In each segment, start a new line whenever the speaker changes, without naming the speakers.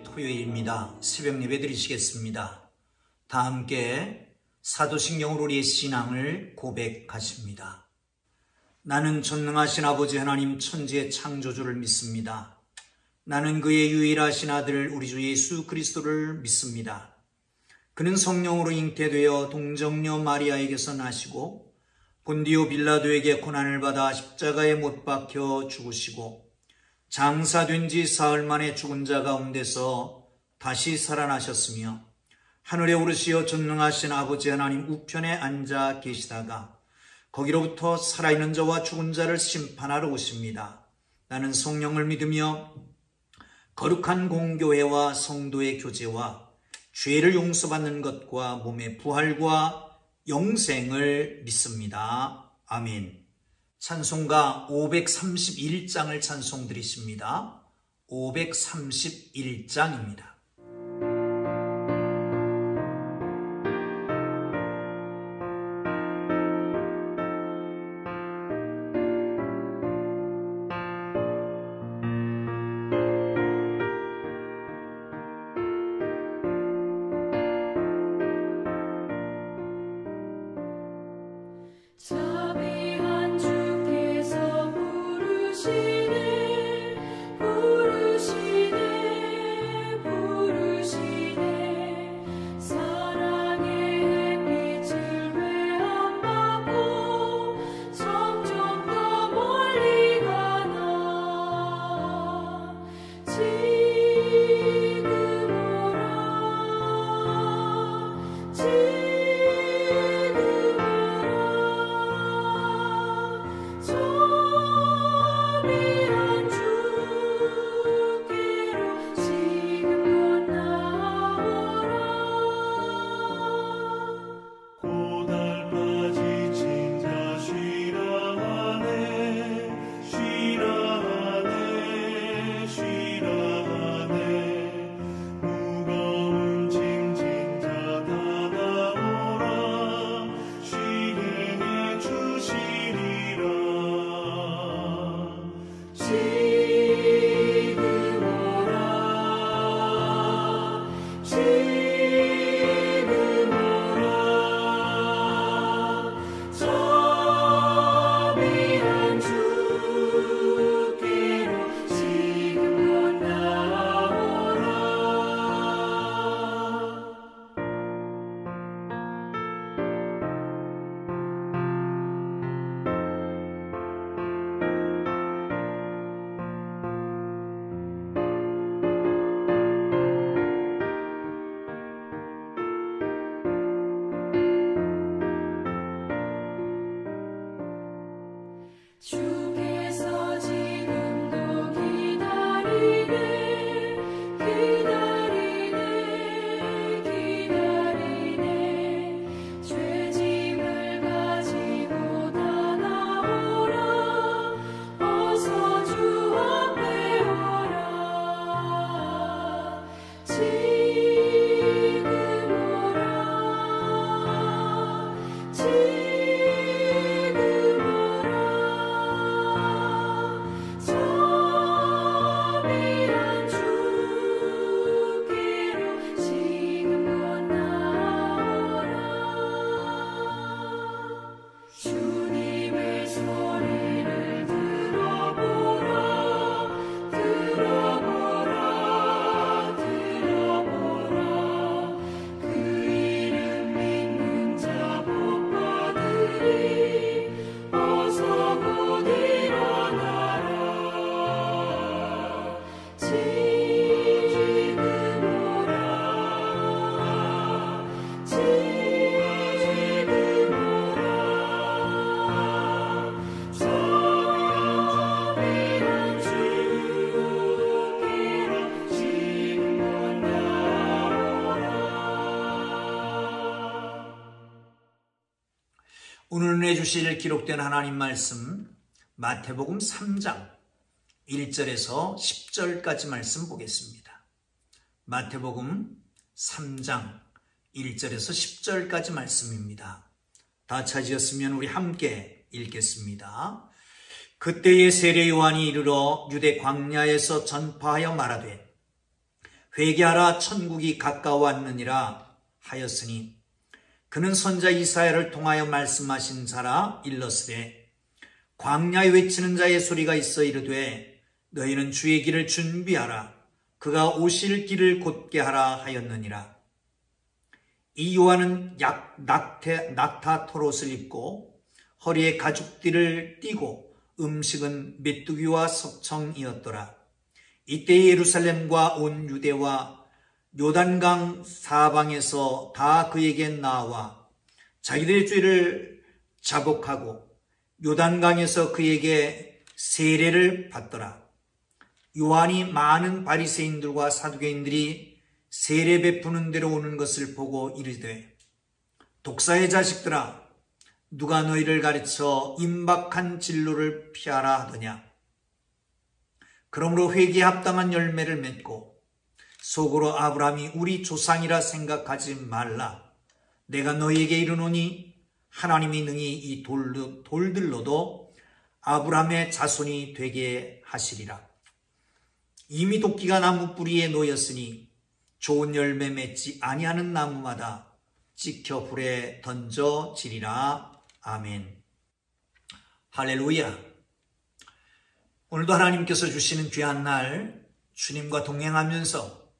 토요일입니다. 새벽 예배 드리시겠습니다. 다 함께 사도신경으로 우리의 신앙을 고백하십니다. 나는 전능하신 아버지 하나님 천지의 창조주를 믿습니다. 나는 그의 유일하신 아들 우리 주 예수 그리스도를 믿습니다. 그는 성령으로 잉태되어 동정녀 마리아에게서 나시고 본디오 빌라도에게 고난을 받아 십자가에 못 박혀 죽으시고 장사된 지 사흘 만에 죽은 자 가운데서 다시 살아나셨으며 하늘에 오르시어 전능하신 아버지 하나님 우편에 앉아 계시다가 거기로부터 살아있는 자와 죽은 자를 심판하러 오십니다. 나는 성령을 믿으며 거룩한 공교회와 성도의 교제와 죄를 용서받는 것과 몸의 부활과 영생을 믿습니다. 아멘. 찬송가 531장을 찬송 드리십니다. 531장입니다. 오늘 은혜 주실 기록된 하나님 말씀 마태복음 3장 1절에서 10절까지 말씀 보겠습니다. 마태복음 3장 1절에서 10절까지 말씀입니다. 다 찾으셨으면 우리 함께 읽겠습니다. 그때에 세례 요한이 이르러 유대 광야에서 전파하여 말하되 회개하라 천국이 가까워왔느니라 하였으니 그는 선자 이사야를 통하여 말씀하신 자라 일렀으되 광야에 외치는 자의 소리가 있어 이르되 너희는 주의 길을 준비하라 그가 오실 길을 곧게 하라 하였느니라. 이 요한은 낙타 토롯을 입고 허리에 가죽띠를 띠고 음식은 메뚜기와 석청이었더라. 이때 예루살렘과 온 유대와 요단강 사방에서 다 그에게 나와 자기들의 죄를 자복하고 요단강에서 그에게 세례를 받더라. 요한이 많은 바리새인들과 사두개인들이 세례 베푸는 데로 오는 것을 보고 이르되 독사의 자식들아 누가 너희를 가르쳐 임박한 진로를 피하라 하더냐. 그러므로 회개에 합당한 열매를 맺고 속으로 아브라함이 우리 조상이라 생각하지 말라. 내가 너희에게 이르노니 하나님이 능히 이 돌들로도 아브라함의 자손이 되게 하시리라. 이미 도끼가 나무 뿌리에 놓였으니 좋은 열매 맺지 아니하는 나무마다 찍혀 불에 던져지리라. 아멘. 할렐루야. 오늘도 하나님께서 주시는 귀한 날 주님과 동행하면서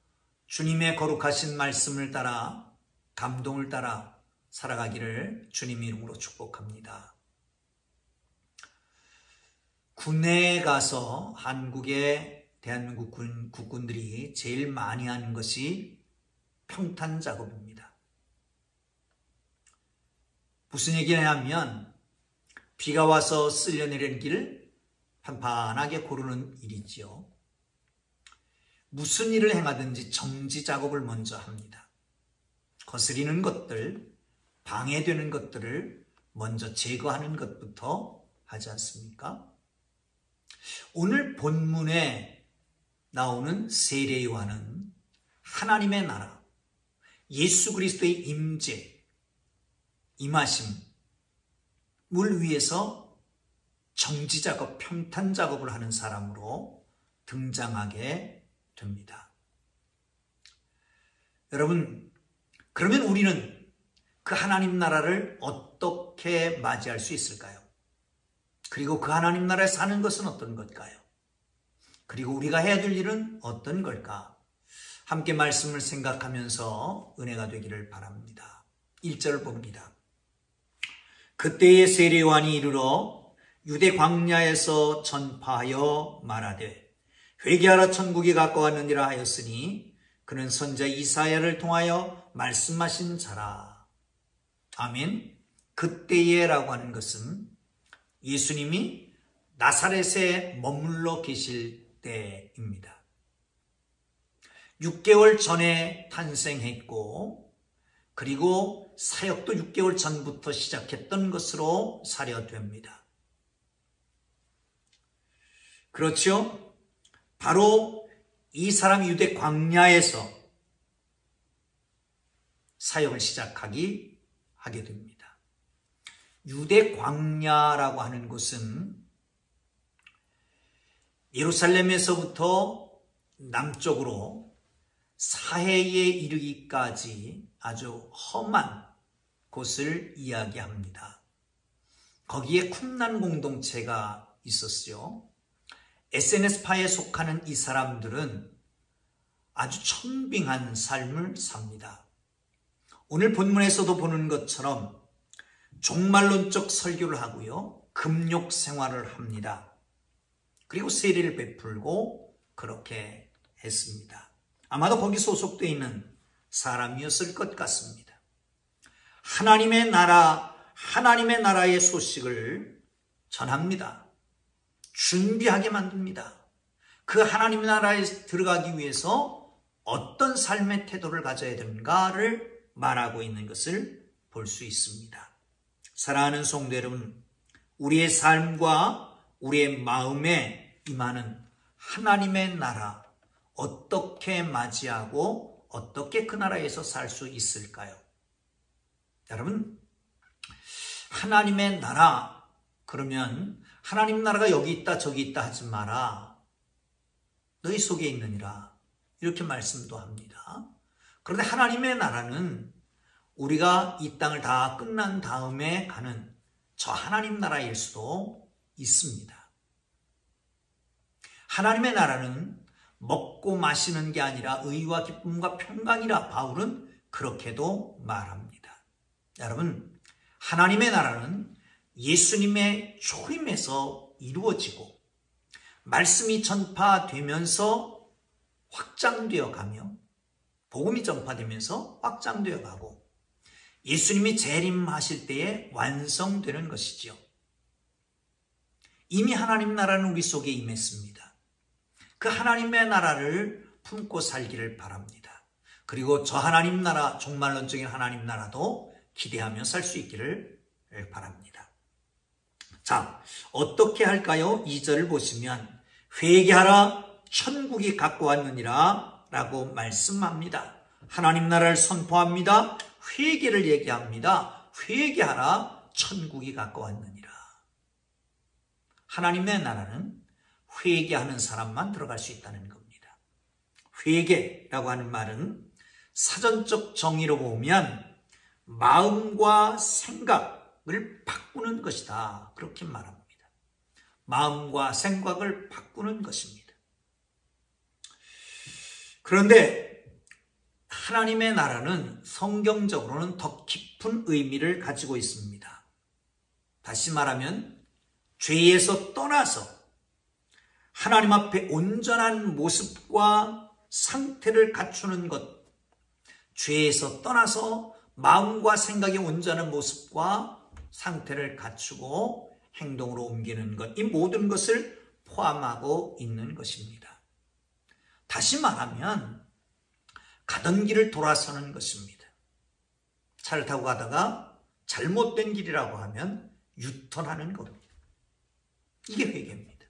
주님의 거룩하신 말씀을 따라 감동을 따라 살아가기를 주님 이름으로 축복합니다. 군내에 가서 한국의 대한민국 국군들이 제일 많이 하는 것이 평탄 작업입니다. 무슨 얘기냐면 비가 와서 쓸려내리는 길을 판판하게 고르는 일이지요. 무슨 일을 행하든지 정지 작업을 먼저 합니다. 거스리는 것들, 방해되는 것들을 먼저 제거하는 것부터 하지 않습니까? 오늘 본문에 나오는 세례 요한은 하나님의 나라, 예수 그리스도의 임재, 임하심을 위해서 정지 작업, 평탄 작업을 하는 사람으로 등장하게 됩니다. 여러분, 그러면 우리는 그 하나님 나라를 어떻게 맞이할 수 있을까요? 그리고 그 하나님 나라에 사는 것은 어떤 걸까요? 그리고 우리가 해야 될 일은 어떤 걸까? 함께 말씀을 생각하면서 은혜가 되기를 바랍니다. 1절 봅니다. 그때의 세례 요한이 이르러 유대 광야에서 전파하여 말하되 회개하라 천국이 가까웠느니라 하였으니 그는 선자 이사야를 통하여 말씀하신 자라. 아멘. 그때에라고 하는 것은 예수님이 나사렛에 머물러 계실 때입니다. 6개월 전에 탄생했고 그리고 사역도 6개월 전부터 시작했던 것으로 사려됩니다. 그렇죠? 바로 이 사람이 유대 광야에서 사역을 하게 됩니다. 유대 광야라고 하는 곳은 예루살렘에서부터 남쪽으로 사해에 이르기까지 아주 험한 곳을 이야기합니다. 거기에 쿰란 공동체가 있었어요. SNS파에 속하는 이 사람들은 아주 청빙한 삶을 삽니다. 오늘 본문에서도 보는 것처럼 종말론적 설교를 하고요. 금욕 생활을 합니다. 그리고 세례를 베풀고 그렇게 했습니다. 아마도 거기 소속되어 있는 사람이었을 것 같습니다. 하나님의 나라의 소식을 전합니다. 준비하게 만듭니다. 그 하나님의 나라에 들어가기 위해서 어떤 삶의 태도를 가져야 되는가를 말하고 있는 것을 볼 수 있습니다. 사랑하는 성도 여러분, 우리의 삶과 우리의 마음에 임하는 하나님의 나라 어떻게 맞이하고 어떻게 그 나라에서 살 수 있을까요? 여러분, 하나님의 나라 그러면 하나님 나라가 여기 있다 저기 있다 하지 마라. 너희 속에 있느니라. 이렇게 말씀도 합니다. 그런데 하나님의 나라는 우리가 이 땅을 다 끝난 다음에 가는 저 하나님 나라일 수도 있습니다. 하나님의 나라는 먹고 마시는 게 아니라 의와 기쁨과 평강이라 바울은 그렇게도 말합니다. 여러분, 하나님의 나라는 예수님의 초림에서 이루어지고 말씀이 전파되면서 확장되어 가며 복음이 전파되면서 확장되어 가고 예수님이 재림하실 때에 완성되는 것이지요. 이미 하나님 나라는 우리 속에 임했습니다. 그 하나님의 나라를 품고 살기를 바랍니다. 그리고 저 하나님 나라, 종말론적인 하나님 나라도 기대하며 살 수 있기를 바랍니다. 자, 어떻게 할까요? 2절을 보시면 회개하라 천국이 가까웠느니라 라고 말씀합니다. 하나님 나라를 선포합니다. 회개를 얘기합니다. 회개하라 천국이 가까웠느니라. 하나님의 나라는 회개하는 사람만 들어갈 수 있다는 겁니다. 회개라고 하는 말은 사전적 정의로 보면 마음과 생각을 바꾸는 것이다. 그렇게 말합니다. 마음과 생각을 바꾸는 것입니다. 그런데 하나님의 나라는 성경적으로는 더 깊은 의미를 가지고 있습니다. 다시 말하면 죄에서 떠나서 하나님 앞에 온전한 모습과 상태를 갖추는 것, 죄에서 떠나서 마음과 생각의 온전한 모습과 상태를 갖추고 행동으로 옮기는 것, 이 모든 것을 포함하고 있는 것입니다. 다시 말하면 가던 길을 돌아서는 것입니다. 차를 타고 가다가 잘못된 길이라고 하면 유턴하는 겁니다. 이게 회개입니다.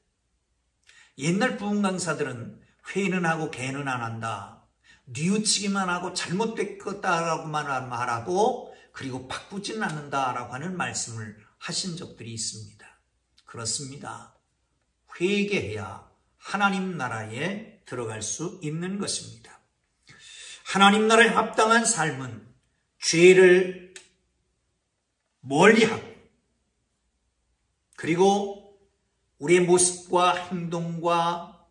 옛날 부흥 강사들은 회의는 하고 개는 안 한다. 뉘우치기만 하고 잘못됐다라고만 말하고 그리고 바꾸지는 않는다라고 하는 말씀을 하신 적들이 있습니다. 그렇습니다. 회개해야 하나님 나라에 들어갈 수 있는 것입니다. 하나님 나라에 합당한 삶은 죄를 멀리하고 그리고 우리의 모습과 행동과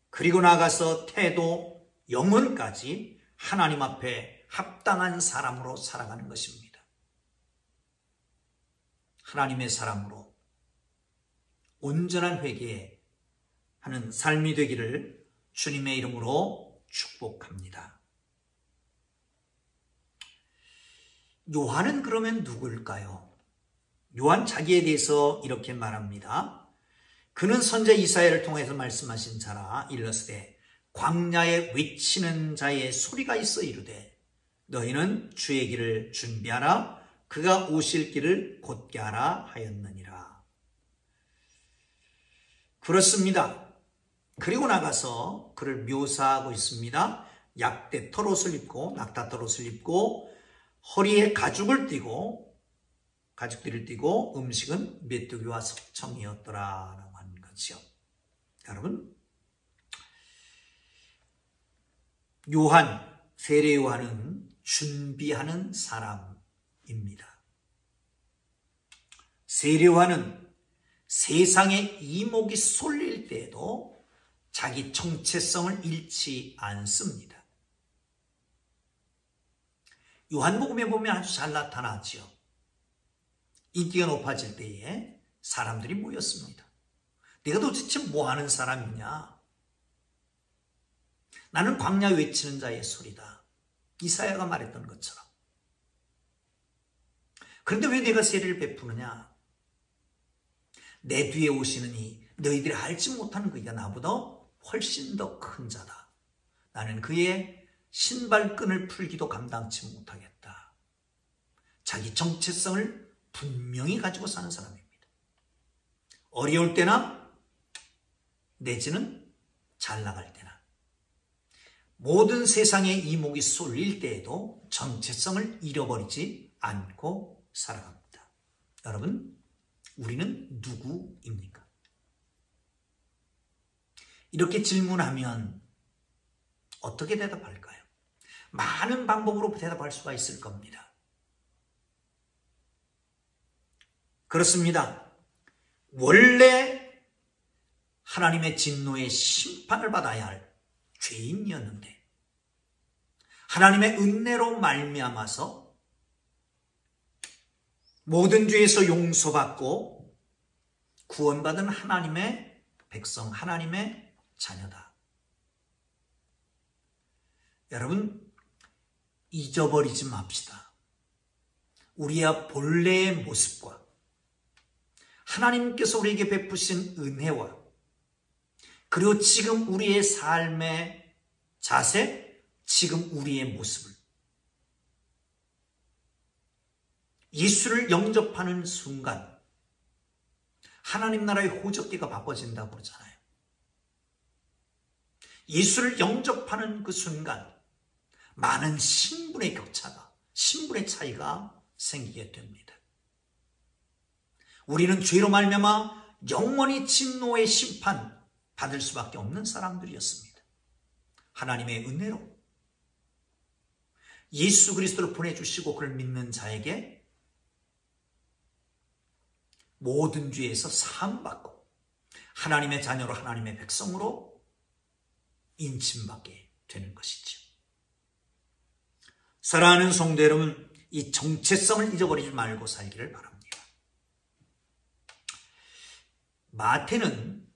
그리고 나가서 태도, 영혼까지 하나님 앞에 합당한 사람으로 살아가는 것입니다. 하나님의 사람으로 온전한 회개하는 삶이 되기를 주님의 이름으로 축복합니다. 요한은 그러면 누구일까요? 요한 자기에 대해서 이렇게 말합니다. 그는 선지자 이사야를 통해서 말씀하신 자라. 일러스되 광야에 외치는 자의 소리가 있어 이르되 너희는 주의 길을 준비하라. 그가 오실 길을 곧게 하라 하였느니라. 그렇습니다. 그리고 나가서 그를 묘사하고 있습니다. 약대 털옷을 입고 낙타 털옷을 입고 허리에 가죽을 띠고 음식은 메뚜기와 석청이었더라라고 하는 거죠. 여러분, 세례 요한은 준비하는 사람입니다. 세례 요한은 세상의 이목이 쏠릴 때에도 자기 정체성을 잃지 않습니다. 요한복음에 보면 아주 잘 나타나죠. 인기가 높아질 때에 사람들이 모였습니다. 내가 도대체 뭐 하는 사람이냐? 나는 광야 외치는 자의 소리다. 이사야가 말했던 것처럼. 그런데 왜 내가 세례를 베푸느냐? 내 뒤에 오시는 이 너희들이 알지 못하는 그가 나보다 훨씬 더 큰 자다. 나는 그의 신발끈을 풀기도 감당치 못하겠다. 자기 정체성을 분명히 가지고 사는 사람입니다. 어려울 때나 내지는 잘 나갈 때나 모든 세상의 이목이 쏠릴 때에도 정체성을 잃어버리지 않고 살아갑니다. 여러분, 우리는 누구입니까? 이렇게 질문하면 어떻게 대답할까요? 많은 방법으로 대답할 수가 있을 겁니다. 그렇습니다. 원래 하나님의 진노의 심판을 받아야 할 죄인이었는데 하나님의 은혜로 말미암아서 모든 죄에서 용서받고 구원받은 하나님의 백성, 하나님의 자녀다. 여러분, 잊어버리지 맙시다. 우리의 본래의 모습과 하나님께서 우리에게 베푸신 은혜와 그리고 지금 우리의 삶의 자세, 지금 우리의 모습을 예수를 영접하는 순간 하나님 나라의 호적기가 바꿔진다고 그러잖아요. 예수를 영접하는 그 순간 많은 신분의 격차가, 신분의 차이가 생기게 됩니다. 우리는 죄로 말미암아 영원히 진노의 심판 받을 수밖에 없는 사람들이었습니다. 하나님의 은혜로 예수 그리스도를 보내주시고 그를 믿는 자에게 모든 죄에서 사함받고 하나님의 자녀로 하나님의 백성으로 인침받게 되는 것이죠. 사랑하는 성도 여러분, 이 정체성을 잊어버리지 말고 살기를 바랍니다. 마태는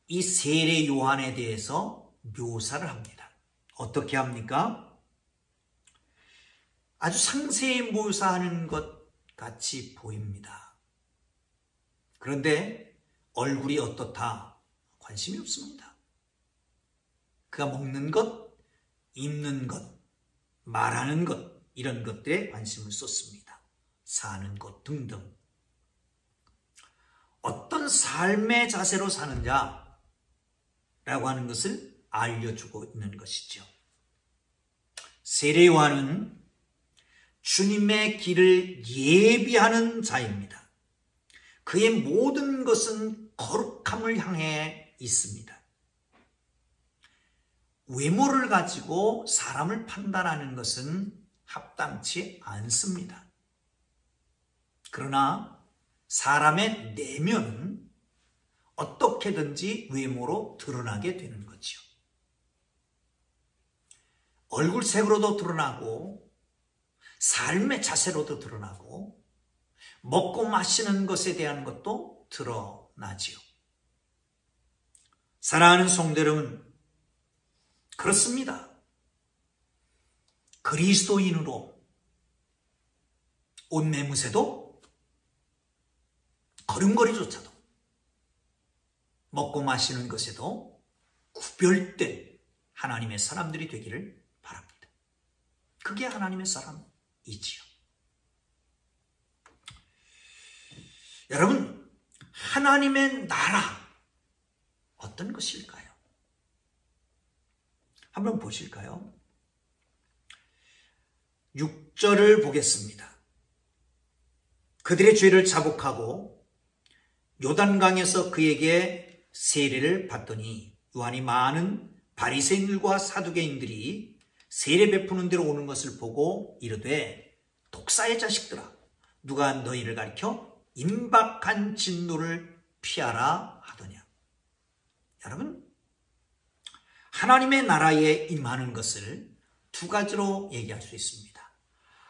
이 세례 요한에 대해서 묘사를 합니다. 어떻게 합니까? 아주 상세히 묘사하는 것 같이 보입니다. 그런데 얼굴이 어떻다? 관심이 없습니다. 그가 먹는 것, 입는 것, 말하는 것, 이런 것들에 관심을 쏟습니다. 사는 것 등등. 어떤 삶의 자세로 사느냐라고 하는 것을 알려주고 있는 것이죠. 세례 요한은 주님의 길을 예비하는 자입니다. 그의 모든 것은 거룩함을 향해 있습니다. 외모를 가지고 사람을 판단하는 것은 합당치 않습니다. 그러나 사람의 내면은 어떻게든지 외모로 드러나게 되는 거죠. 얼굴색으로도 드러나고 삶의 자세로도 드러나고 먹고 마시는 것에 대한 것도 드러나지요. 사랑하는 성도 여러분, 그렇습니다. 그리스도인으로 옷 매무새도 걸음걸이조차도 먹고 마시는 것에도 구별된 하나님의 사람들이 되기를 바랍니다. 그게 하나님의 사람이지요. 여러분, 하나님의 나라 어떤 것일까요? 한번 보실까요? 6절을 보겠습니다. 그들의 죄를 자복하고 요단강에서 그에게 세례를 받더니 요한이 많은 바리새인들과 사두개인들이 세례 베푸는 데로 오는 것을 보고 이르되 독사의 자식들아, 누가 너희를 가리켜 임박한 진노를 피하라 하더냐. 여러분, 하나님의 나라에 임하는 것을 두 가지로 얘기할 수 있습니다.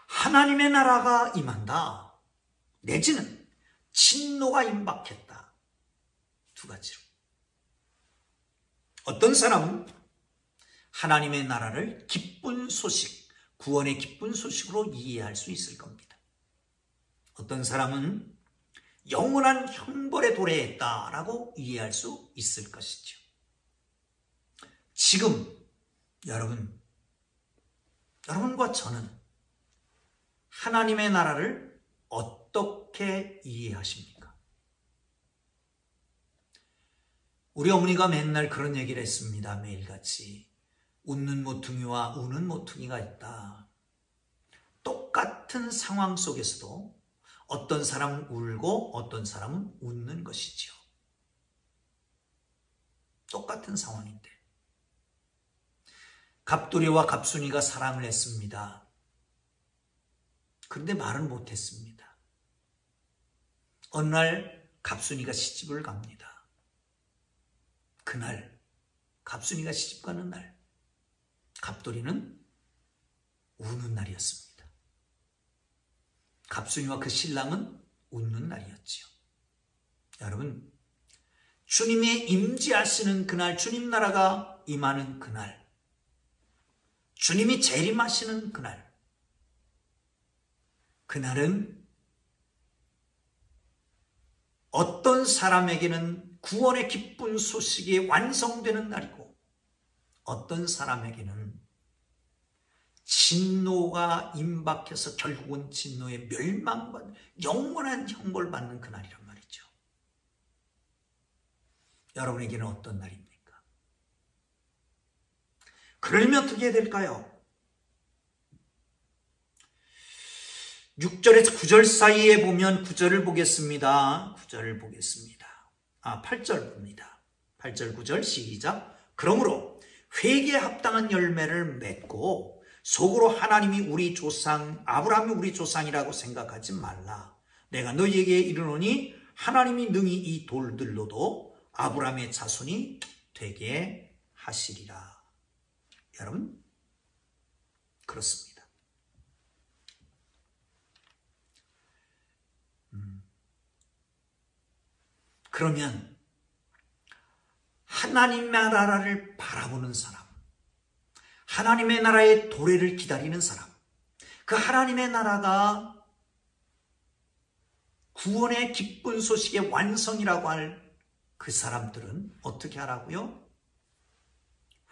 하나님의 나라가 임한다, 내지는 진노가 임박했다. 두 가지로. 어떤 사람은 하나님의 나라를 기쁜 소식, 구원의 기쁜 소식으로 이해할 수 있을 겁니다. 어떤 사람은 영원한 형벌에 도래했다라고 이해할 수 있을 것이죠. 지금 여러분과 저는 하나님의 나라를 어떻게 이해하십니까? 우리 어머니가 맨날 그런 얘기를 했습니다. 매일같이. 웃는 모퉁이와 우는 모퉁이가 있다. 똑같은 상황 속에서도 어떤 사람은 울고 어떤 사람은 웃는 것이죠. 똑같은 상황인데 갑돌이와 갑순이가 사랑을 했습니다. 그런데 말은 못했습니다. 어느 날 갑순이가 시집을 갑니다. 그날 갑순이가 시집 가는 날, 갑돌이는 우는 날이었습니다. 갑순이와 그 신랑은 웃는 날이었지요. 여러분, 주님이 임재하시는 그날, 주님 나라가 임하는 그날, 주님이 재림하시는 그날, 그날은 어떤 사람에게는 구원의 기쁜 소식이 완성되는 날이고, 어떤 사람에게는 진노가 임박해서 결국은 진노의 멸망받는 영원한 형벌을 받는 그날이란 말이죠. 여러분에게는 어떤 날입니까? 그러면 어떻게 해야 될까요? 6절에서 9절 사이에 보면 9절을 보겠습니다. 9절을 보겠습니다. 8절 봅니다. 8절 9절 시작. 그러므로 회개에 합당한 열매를 맺고 속으로 하나님이 우리 조상 아브라함이 우리 조상이라고 생각하지 말라. 내가 너희에게 이르노니 하나님이 능히 이 돌들로도 아브라함의 자손이 되게 하시리라. 여러분, 그렇습니다. 그러면 하나님의 나라를 바라보는 사람, 하나님의 나라의 도래를 기다리는 사람, 그 하나님의 나라가 구원의 기쁜 소식의 완성이라고 할 그 사람들은 어떻게 하라고요?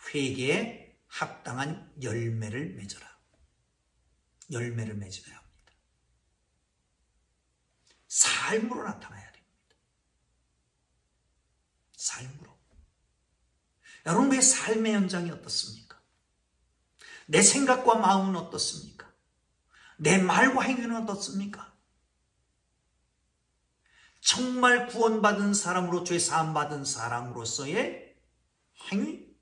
회개에 합당한 열매를 맺어라. 열매를 맺어야 합니다. 삶으로 나타나야 됩니다. 삶으로. 여러분의 삶의 현장이 어떻습니까? 내 생각과 마음은 어떻습니까? 내 말과 행위는 어떻습니까? 정말 구원받은 사람으로 죄 사함받은 사람으로서의 행위,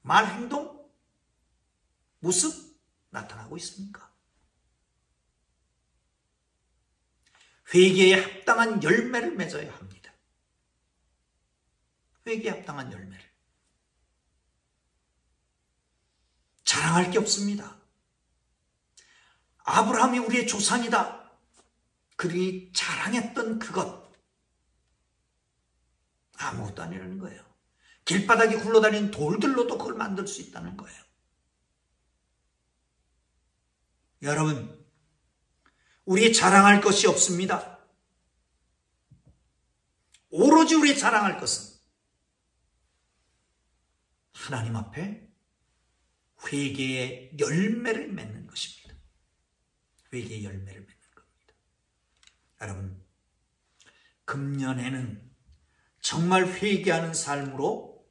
말, 행동, 모습 나타나고 있습니까? 회개에 합당한 열매를 맺어야 합니다. 회개에 합당한 열매를. 자랑할 게 없습니다. 아브라함이 우리의 조상이다. 그들이 자랑했던 그것, 아무것도 아니라는 거예요. 길바닥에 굴러다니는 돌들로도 그걸 만들 수 있다는 거예요. 여러분, 우리 자랑할 것이 없습니다. 오로지 우리 자랑할 것은 하나님 앞에 회개의 열매를 맺는 것입니다. 회개의 열매를 맺는 겁니다. 여러분, 금년에는 정말 회개하는 삶으로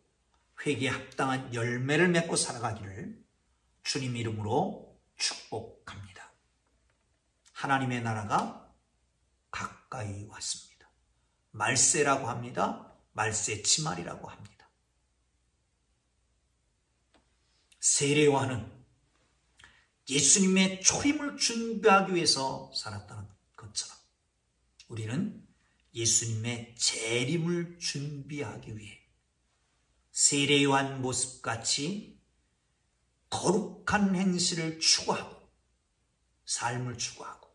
회개에 합당한 열매를 맺고 살아가기를 주님 이름으로 축복합니다. 하나님의 나라가 가까이 왔습니다. 말세라고 합니다. 말세 치말이라고 합니다. 세례요한은 예수님의 초림을 준비하기 위해서 살았다는 것처럼 우리는 예수님의 재림을 준비하기 위해 세례요한 모습같이 거룩한 행실을 추구하고 삶을 추구하고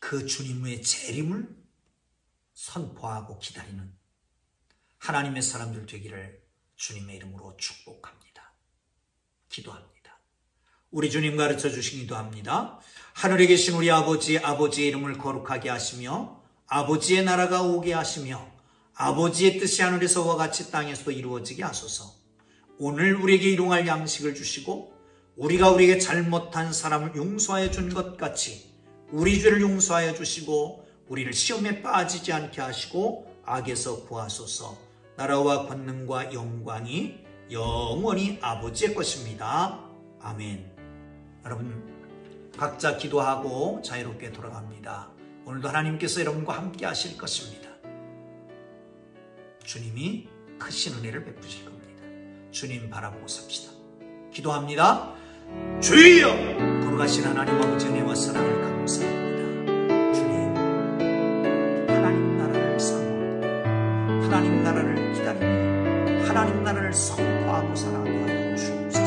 그 주님의 재림을 선포하고 기다리는 하나님의 사람들 되기를 주님의 이름으로 축복합니다. 기도합니다. 우리 주님 가르쳐 주신 기도합니다. 하늘에 계신 우리 아버지, 아버지의 이름을 거룩하게 하시며 아버지의 나라가 오게 하시며 아버지의 뜻이 하늘에서와 같이 땅에서도 이루어지게 하소서. 오늘 우리에게 일용할 양식을 주시고 우리가 우리에게 잘못한 사람을 용서하여 준 것 같이 우리 죄를 용서하여 주시고 우리를 시험에 빠지지 않게 하시고 악에서 구하소서. 나라와 권능과 영광이 영원히 아버지의 것입니다. 아멘. 여러분, 각자 기도하고 자유롭게 돌아갑니다. 오늘도 하나님께서 여러분과 함께 하실 것입니다. 주님이 크신 은혜를 베푸실 겁니다. 주님 바라보고 삽시다. 기도합니다. 주여, 거룩하신 하나님 아버지 은혜와 사랑을 감사합니다. 주님, 하나님 나라를 사모하고 하나님 나라를 기다리며 하나님 나라를 선포하고 살아가게 하여 주옵소서.